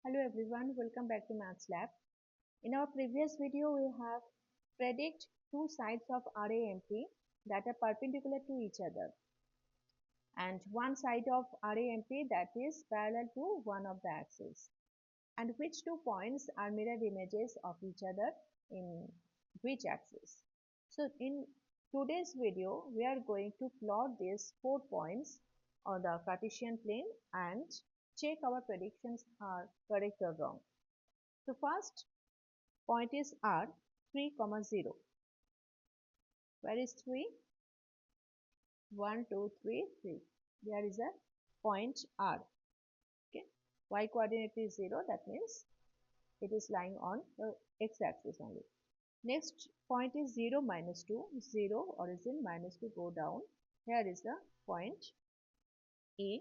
Hello everyone, welcome back to Maths Lab. In our previous video, we have predict two sides of RAMP that are perpendicular to each other and one side of RAMP that is parallel to one of the axes, and which two points are mirror images of each other in which axis. So in today's video, we are going to plot these 4 points on the Cartesian plane and check our predictions are correct or wrong. So first point is R 3, 0. Where is 3? 1, 2, 3, 3. There is a point R. Okay. Y coordinate is 0. That means it is lying on the x-axis only. Next point is 0, -2. 0 origin, -2 go down. Here is the point E.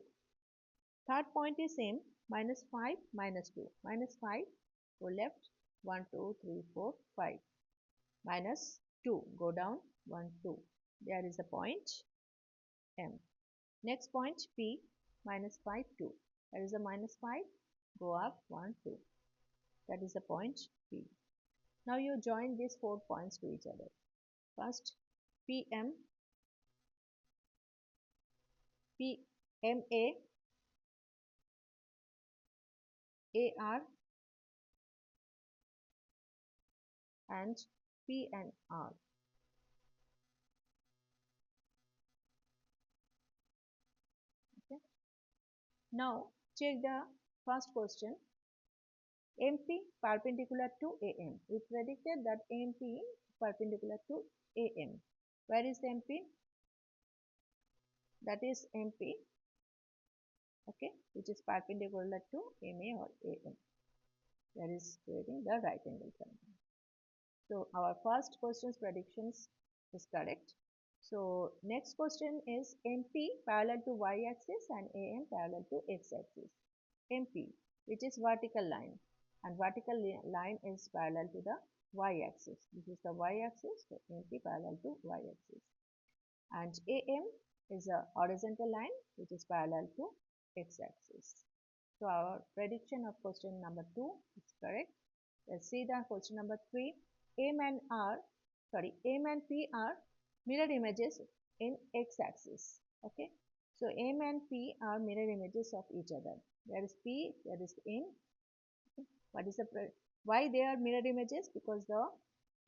Third point is M, -5, -2. -5 go left, 1, 2, 3, 4, 5. -2 go down, 1, 2. There is a point M. Next point P, -5, 2. There is a -5, go up, 1, 2. That is the point P. Now you join these 4 points to each other. First PM, PMA, AR and PNR. Okay. Now check the first question. MP perpendicular to AM. We predicted that MP perpendicular to AM. Where is MP? That is MP, okay, which is perpendicular to MA or AM. That is creating the right angle triangle. So our first question's predictions is correct. So next question is MP parallel to y-axis and AM parallel to x-axis. MP, which is vertical line, and vertical line is parallel to the y-axis. This is the y-axis, so MP parallel to y-axis. And AM is a horizontal line which is parallel to x-axis. So our prediction of question number 2 is correct. Let's see the question number 3. M and P are mirror images in x-axis. Okay. So M and P are mirror images of each other. There is P, there is M. Okay. What is the why they are mirror images? Because the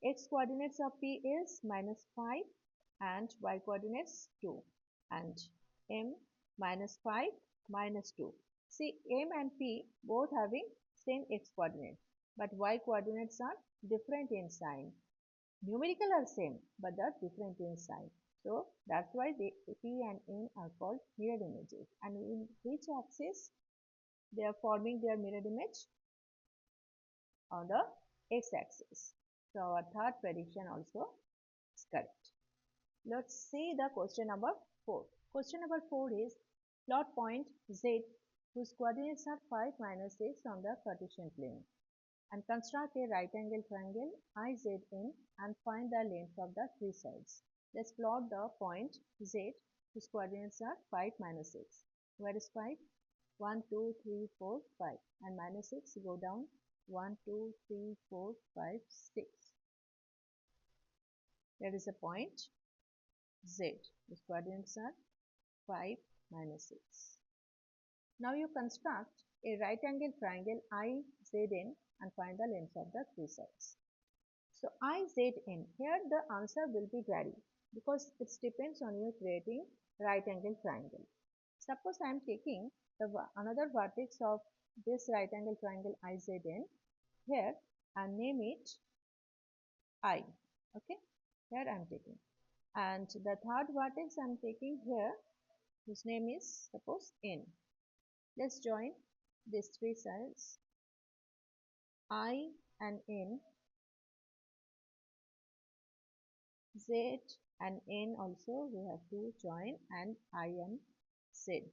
x coordinates of P is -5 and y coordinates 2, and M -5 -2. See, M and P both having same x coordinate, but y coordinates are different in sign. Numerical are same, but they are different in sign. So that's why P and M are called mirror images. And in which axis they are forming their mirror image? On the x-axis. So our third prediction also is correct. Let's see the question number 4. Question number 4 is plot point Z whose coordinates are 5, -6 on the Cartesian plane, and construct a right angle triangle IZN and find the length of the 3 sides. Let's plot the point Z whose coordinates are 5, -6. Where is 5? 1, 2, 3, 4, 5, and -6 go down, 1, 2, 3, 4, 5, 6. There is a point Z whose coordinates are 5, -6. Now you construct a right angle triangle IZN and find the length of the 3 sides. So IZN, here the answer will be vary because it depends on you creating right angle triangle. Suppose I am taking another vertex of this right angle triangle IZN here and name it I. Okay, here I am taking, and the third vertex I am taking here whose name is suppose N. Let's join these 3 sides I and N, Z and N also we have to join, and I and Z.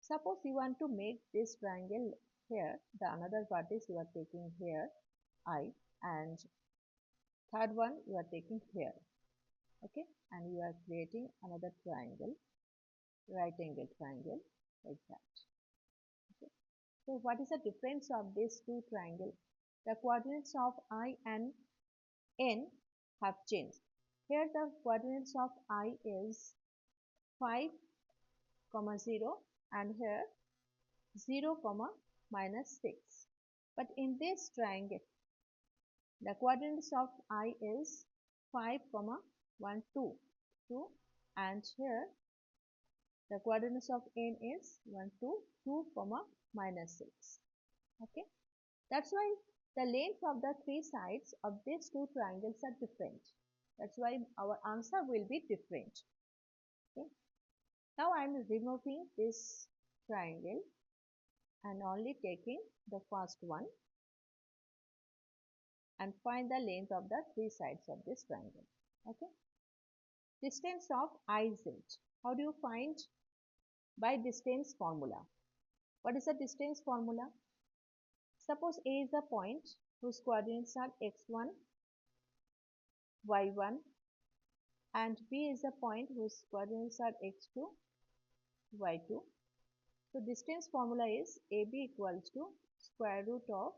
Suppose you want to make this triangle here, the another vertex you are taking here I, and third one you are taking here. Okay, and you are creating another triangle, right angle triangle. like that. Okay. So what is the difference of these two triangles? The coordinates of I and N have changed. Here the coordinates of I is 5, 0 and here 0, minus 6. But in this triangle, the coordinates of I is 5, 1, 2, 2 and here the coordinates of N is 1, 2, 2, minus 6. Okay. That's why the length of the three sides of these two triangles are different. That's why our answer will be different. Okay. Now I am removing this triangle and only taking the first one and find the length of the three sides of this triangle. Okay. Distance of IZ. How do you find? By distance formula. What is the distance formula? Suppose A is a point whose coordinates are x1, y1 and B is a point whose coordinates are x2, y2. So distance formula is AB equals to square root of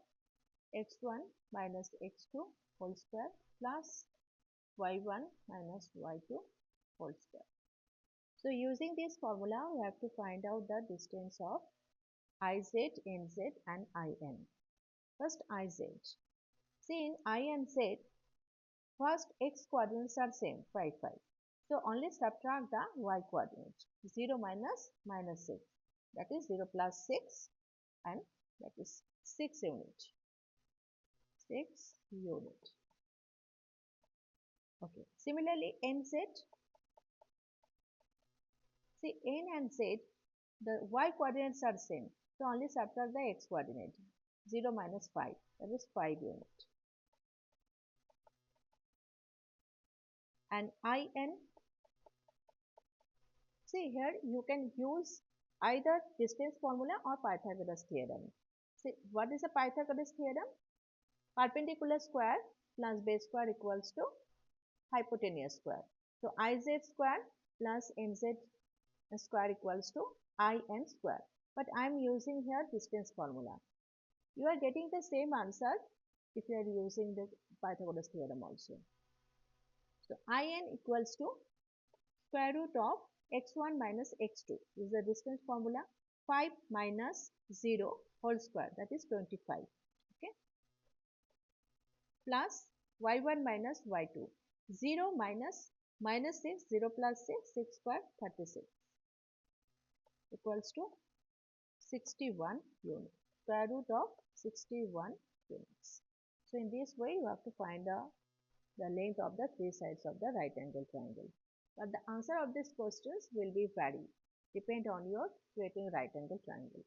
x1 minus x2 whole square plus y1 minus y2 whole square. So using this formula we have to find out the distance of IZ, NZ and IN. First IZ. See in I and Z, first x coordinates are same 5, 5. So only subtract the y coordinate 0 minus 6, that is 0 plus 6 and that is 6 unit. 6 unit. Okay. Similarly NZ, see N and Z, the y coordinates are same. So only subtract the x coordinate 0 minus 5, that is 5 unit. And IN, see here you can use either distance formula or Pythagoras theorem. See what is the Pythagoras theorem? Perpendicular square plus base square equals to hypotenuse square. So IZ square plus NZ square equals to IN square. But I am using here distance formula. You are getting the same answer if you are using the Pythagoras theorem also. So IN equals to square root of x1 minus x2 is the distance formula. 5 minus 0 whole square, that is 25. Okay. Plus y1 minus y2. 0 minus 6, 0 plus 6, 6 square 36 equals to 61 units. Square root of 61 units. So in this way you have to find the length of the three sides of the right angle triangle. But the answer of these questions will be vary, depend on your creating right angle triangle.